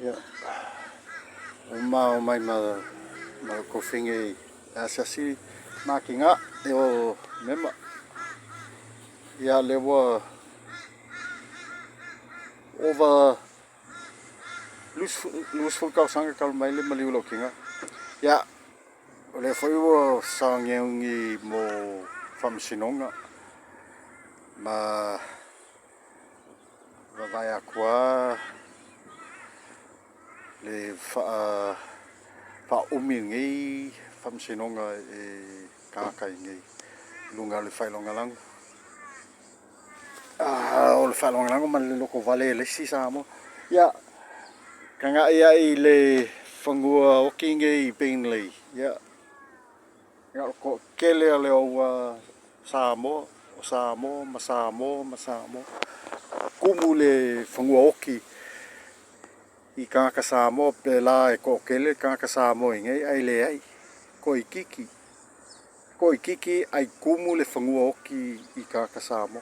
Ya. Mai ma ko finge asasi makinga o mema ya lewa over lus full kau sanga kal mai le mali lo kinga ya le foi wo sangi mo fam sinonga ma vai aqua le fa umi ngi fam sinonga e ka ngi lunga le fai longa lang o le fai longa lang ma le loko vale le si samo ya kanga ia I le fangua o kinge I Beinley ya ya ko kele le o Samo kumu le fangua oki I kaka Samo pe la e ko kele kaka Samo ngai ai le ai ko I kiki ai kumu le fangua oki I kaka Samo